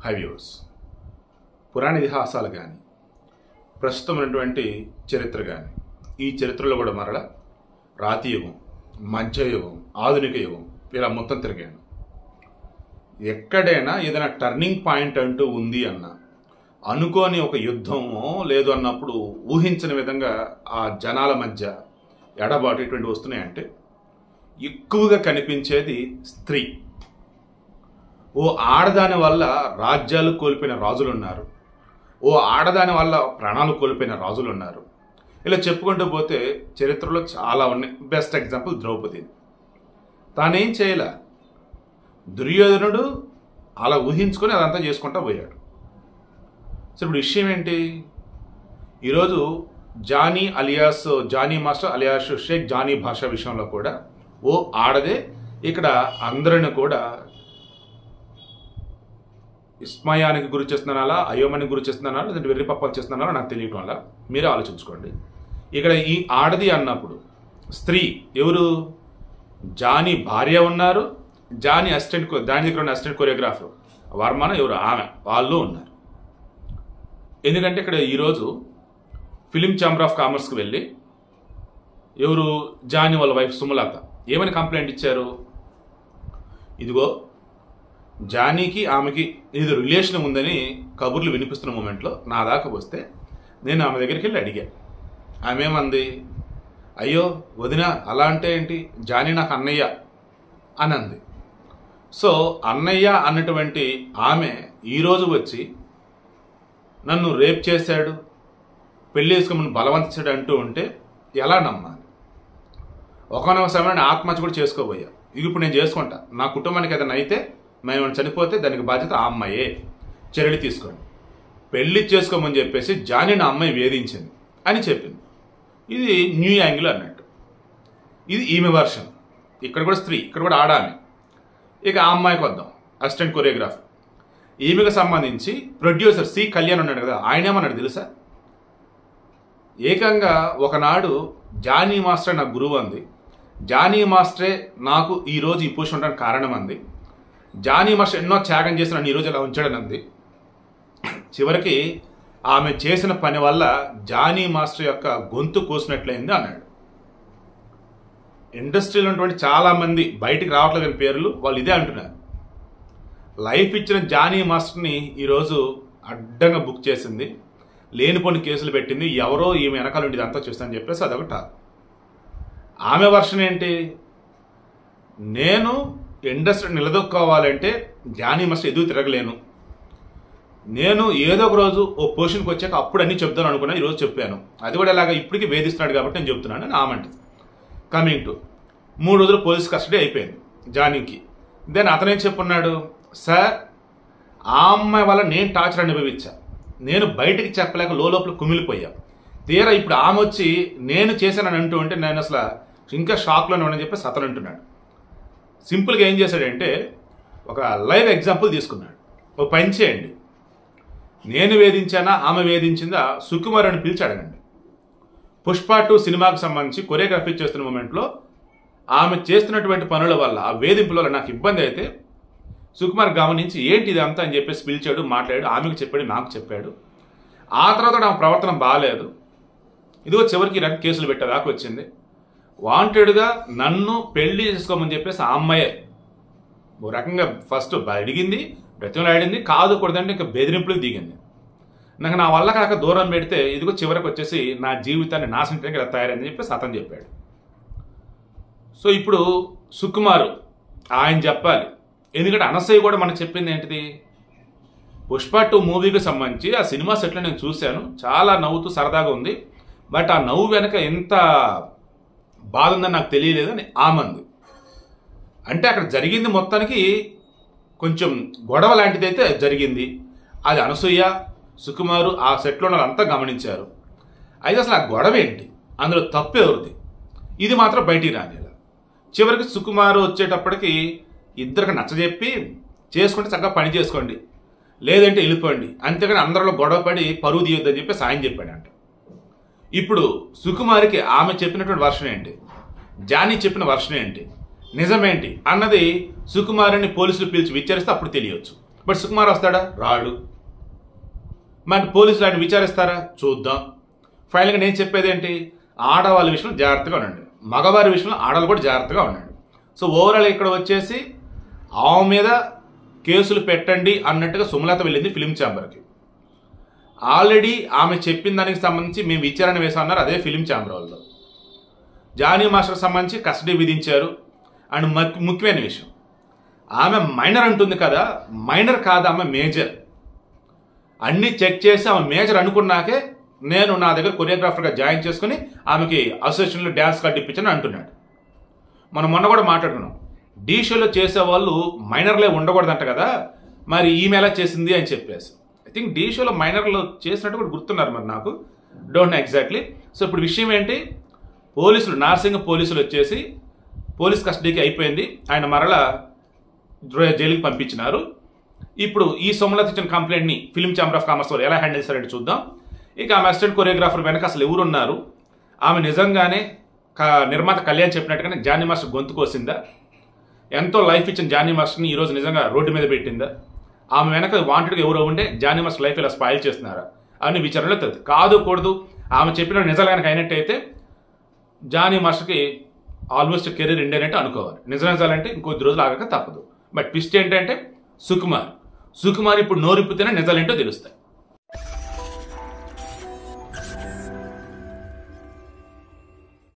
హైవ్యూస్ పురాణ ఇతిహాసాలు కానీ ప్రస్తుతం ఉన్నటువంటి చరిత్ర కానీ ఈ చరిత్రలో కూడా మరల రాతి యుగం, మధ్యయుగం, ఆధునిక యుగం ఇలా మొత్తం తిరిగాను. ఎక్కడైనా ఏదైనా టర్నింగ్ పాయింట్ అంటూ ఉంది అన్న అనుకోని ఒక యుద్ధమో లేదు అన్నప్పుడు ఊహించని విధంగా ఆ జనాల మధ్య ఎడబాటు ఇటువంటి వస్తున్నాయంటే ఎక్కువగా కనిపించేది స్త్రీ. ఓ ఆడదాని వల్ల రాజ్యాలు కోల్పోయిన రాజులు ఉన్నారు, ఓ ఆడదాని వల్ల ప్రాణాలు కోల్పోయిన రాజులు ఉన్నారు. ఇలా చెప్పుకుంటూ పోతే చరిత్రలో చాలా ఉన్నాయి. Best example Draupadi. తానేం చేయలే, దుర్యోధనుడు అలా ఊహించుకొని అదంతా చేసుకుంటూ పోయాడు. సో ఇప్పుడు విషయం ఏంటి, ఈరోజు Jani alias Jani master alias Shaik Jani Basha విషయంలో కూడా ఓ ఆడదే ఇక్కడ అందరిని కూడా విస్మయానికి గురి చేస్తున్నారా, అయోమయానికి గురి చేస్తున్నారా, లేదంటే వెర్రి పప్పాలు చేస్తున్నారా నాకు తెలియటం వల్ల మీరే ఆలోచించుకోండి. ఇక్కడ ఈ ఆడది అన్నప్పుడు స్త్రీ ఎవరు? జానీ భార్య ఉన్నారు, జానీ అసిస్టెంట్, దాని దగ్గర ఉన్న అసిస్టెంట్ కొరియోగ్రాఫర్ వర్మన ఎవరు ఆమె, వాళ్ళు ఉన్నారు. ఎందుకంటే ఇక్కడ ఈరోజు ఫిలిం ఛాంబర్ ఆఫ్ కామర్స్కి వెళ్ళి ఎవరు జానీ వాళ్ళ వైఫ్ సుమలత ఏమని కంప్లైంట్ ఇచ్చారు, ఇదిగో జానీకి ఆమెకి ఏదో రిలేషన్ ఉందని కబుర్లు వినిపిస్తున్న మూమెంట్లో నా దాకా వస్తే నేను ఆమె దగ్గరికి వెళ్ళి అడిగా. ఆమె ఏమంది, అయ్యో వదిన అలా అంటే ఏంటి, జానీ నాకు అన్నయ్య అని అంది. సో అన్నయ్య అన్నటువంటి ఆమె ఈరోజు వచ్చి నన్ను రేప్ చేశాడు, పెళ్లి చేసుకోమని బలవంతించాడు అంటూ ఉంటే ఎలా నమ్మాలి? ఒకనొక సమయంలో ఆత్మహత్య కూడా చేసుకోబోయా. ఇది ఇప్పుడు నేను చేసుకుంటా, నా కుటుంబానికి ఏదైనా అయితే మేము చనిపోతే దానికి బాధ్యత ఆ అమ్మాయే, చర్యలు తీసుకోండి. పెళ్లి చేసుకోమని చెప్పేసి జానీ నా అమ్మాయి వేధించింది అని చెప్పింది. ఇది న్యూ యాంగిల్ అన్నట్టు. ఇది ఈమె వర్షన్. ఇక్కడ కూడా స్త్రీ, ఇక్కడ కూడా ఆడామె. ఇక ఆ అమ్మాయికి వద్దాం, అసిస్టెంట్ కొరియోగ్రాఫర్. ఈమెకు సంబంధించి ప్రొడ్యూసర్ సి కళ్యాణ్ ఉన్నాడు కదా, ఆయన ఏమన్నాడు తెలుసా? ఏకంగా ఒకనాడు జానీ మాస్టర్ నాకు గురువు అంది, జానీ మాస్టరే నాకు ఈరోజు ఈ పొజిషన్ ఉండడానికి కారణం అంది, జానీ మాస్టర్ ఎన్నో త్యాగం చేసి నన్ను ఈరోజు ఇలా ఉంచాడని అంది. చివరికి ఆమె చేసిన పని వల్ల జానీ మాస్టర్ యొక్క గొంతు కోసినట్లయింది అన్నాడు. ఇండస్ట్రీలో ఉన్నటువంటి చాలామంది బయటికి రావట్లేదని పేర్లు వాళ్ళు ఇదే అంటున్నారు. లైఫ్ ఇచ్చిన జానీ మాస్టర్ని ఈరోజు అడ్డంగా బుక్ చేసింది, లేనిపోని కేసులు పెట్టింది, ఎవరో ఈమె వెనకాల ఉండి ఇదంతా చేస్తానని చెప్పేసి అదొకట. ఆమె వర్షన్ ఏంటి, నేను ఇండస్ట్రీ నిలదొక్కోవాలంటే జానీ మాస్టర్ ఎదుగు తిరగలేను, నేను ఏదో ఒక రోజు ఓ పొజిషన్కి వచ్చాక అప్పుడు అన్నీ చెప్తాను అనుకున్నా, ఈరోజు చెప్పాను. అది కూడా ఇలాగా ఇప్పటికీ వేధిస్తున్నాడు కాబట్టి నేను చెప్తున్నాను అని ఆమంటుంది. కమింగ్ టు 3 రోజులు పోలీస్ కస్టడీ అయిపోయింది జానీకి. దెన్ అతనేం చెప్పున్నాడు, సార్ ఆ అమ్మాయి వల్ల నేను టార్చర్ అనుభవించా, నేను బయటికి చెప్పలేక లోపల కుమిలిపోయా, తీరా ఇప్పుడు ఆమె వచ్చి నేను చేశానని అంటూ ఉంటే నేను అసలు ఇంకా షాక్లోనే ఉన్నానని చెప్పేసి అతను అంటున్నాడు. సింపుల్గా ఏం చేశాడంటే ఒక లైవ్ ఎగ్జాంపుల్ తీసుకున్నాడు. ఓ పని చేయండి, నేను వేధించానా ఆమె వేధించిందా సుకుమార్ అని పిలిచి అడగండి. పుష్ప 2 సినిమాకు సంబంధించి కొరియోగ్రఫీ చేస్తున్న మూమెంట్లో ఆమె చేస్తున్నటువంటి పనుల వల్ల ఆ వేధింపుల వల్ల నాకు ఇబ్బంది అయితే సుకుమార్ గమనించి ఏంటి ఇది అంతా అని చెప్పేసి పిలిచాడు, మాట్లాడాడు, ఆమెకు చెప్పాడు, నాకు చెప్పాడు. ఆ తర్వాత ఆమె ప్రవర్తన బాగాలేదు, ఇదిగో చివరికి నాకు కేసులు పెట్టేదాకా వచ్చింది. వాంటెడ్గా నన్ను పెళ్లి చేసుకోమని చెప్పేసి ఆ అమ్మాయే ఓ రకంగా ఫస్ట్ అడిగింది, బ్రతిమలాడింది, కాదు కూడదంటే ఇంకా బెదిరింపులకు దిగింది. నాకు నా వల్ల కాక దూరం పెడితే ఇదిగో చివరికి వచ్చేసి నా జీవితాన్ని నాశనం చేయడానికి ఇలా తయారైందని చెప్పేసి అతను చెప్పాడు. సో ఇప్పుడు సుకుమారు ఆయన చెప్పాలి, ఎందుకంటే అనసూయ కూడా మనకు చెప్పింది ఏంటిది, పుష్ప 2 మూవీకి సంబంధించి ఆ సినిమా సెట్లో నేను చూశాను, చాలా నవ్వుతూ సరదాగా ఉంది, బట్ ఆ నవ్వు వెనక ఎంత బాధ ఉందని నాకు తెలియలేదు అని ఆమంది. అంటే అక్కడ జరిగింది మొత్తానికి కొంచెం గొడవ లాంటిది అయితే జరిగింది. అది అనసూయ, సుకుమారు ఆ సెట్లో అంతా గమనించారు. అయితే అసలు ఆ గొడవ ఏంటి, అందులో తప్పు ఎవరిది, ఇది మాత్రం బయటికి రానిలా. చివరికి సుకుమారు వచ్చేటప్పటికి ఇద్దరికి నచ్చజెప్పి చేసుకుంటే చక్కగా పని చేసుకోండి, లేదంటే వెళ్ళిపోండి, అంతేగాని అందరిలో గొడవ పడి పరువు తీయొద్దని చెప్పేసి ఆయన చెప్పాడంట. ఇప్పుడు సుకుమారికి ఆమె చెప్పినటువంటి వర్షన్ ఏంటి, జానీ చెప్పిన వర్షన్ ఏంటి, నిజమేంటి అన్నది సుకుమారుని పోలీసులు పిలిచి విచారిస్తే అప్పుడు తెలియవచ్చు. బట్ సుకుమార్ వస్తాడా? రాడు. మరి పోలీసులు ఆయన విచారిస్తారా? చూద్దాం. ఫైనల్గా నేను చెప్పేది ఏంటి, ఆడవాళ్ళ విషయంలో జాగ్రత్తగా ఉండండి, మగవారి విషయంలో ఆడవాళ్ళు కూడా జాగ్రత్తగా ఉండండి. సో ఓవరాల్ ఇక్కడ వచ్చేసి ఆమె మీద కేసులు పెట్టండి అన్నట్టుగా సుమలత వెళ్ళింది ఫిలిం ఛాంబర్కి. ఆల్రెడీ ఆమె చెప్పిన దానికి సంబంధించి మేము విచారణ వేసామన్నారు అదే ఫిలిం ఛాంబర్ వాళ్ళు. జానీ మాస్టర్కి సంబంధించి కస్టడీ విధించారు. అండ్ ముఖ్యమైన విషయం, ఆమె మైనర్ అంటుంది కదా, మైనర్ కాదు, ఆమె మేజర్. అన్నీ చెక్ చేసి ఆమె మేజర్ అనుకున్నాకే నేను నా దగ్గర కొరియోగ్రాఫర్గా జాయిన్ చేసుకుని ఆమెకి అసోసియేషన్లో డ్యాన్స్ కార్డు ఇప్పించని అంటున్నాడు. మనం మొన్న కూడా మాట్లాడుకున్నాం, డీ షోలో చేసేవాళ్ళు మైనర్లే ఉండకూడదంట కదా, మరి ఈమె ఎలా చేసింది అని చెప్పేసి. ఐ థింక్ డీ షోలో మైనర్లు చేసినట్టు కూడా గుర్తున్నారు, మరి నాకు డోంట్ నో ఎగ్జాక్ట్లీ. సో ఇప్పుడు విషయం ఏంటి, పోలీసులు నార్సింగ్ పోలీసులు వచ్చేసి పోలీస్ కస్టడీకి అయిపోయింది, ఆయన మరలా జైలుకి పంపించినారు. ఇప్పుడు ఈ సుమలత ఇచ్చిన కంప్లైంట్ని ఫిలిం ఛాంబర్ ఆఫ్ కామర్స్ వాళ్ళు ఎలా హ్యాండిల్ చేస్తారంటే చూద్దాం. ఇక ఆమె అసిస్టెంట్ కొరియోగ్రాఫర్ వెనక అసలు ఎవరున్నారు, ఆమె నిజంగానే నిర్మాత కళ్యాణ్ చెప్పినట్టుగానే జానీ మాస్టర్ గొంతు కోసిందా, ఎంతో లైఫ్ ఇచ్చిన జానీ మాస్టర్ని ఈరోజు నిజంగా రోడ్డు మీద పెట్టిందా, ఆమె వెనక వాంటెడ్గా ఎవరో ఉంటే జానీ మాస్టర్ లైఫ్ ఇలా స్పాయిల్ చేస్తున్నారా అని విచారణలో తెలుస్తుంది. కాదు కూడదు ఆమె చెప్పిన నిజాలు కనుక అయినట్టయితే జానీ మాస్టర్కి ఆల్మోస్ట్ కెరీర్ ఎండ్ అయినట్టు అనుకోవాలి. నిజాలంటే ఇంకొద్ది రోజులు ఆగక తప్పదు. బట్ ట్విస్ట్ ఏంటంటే సుకుమార్ ఇప్పుడు నోరిప్పితేనే నిజాలేంటో తెలుస్తాయి.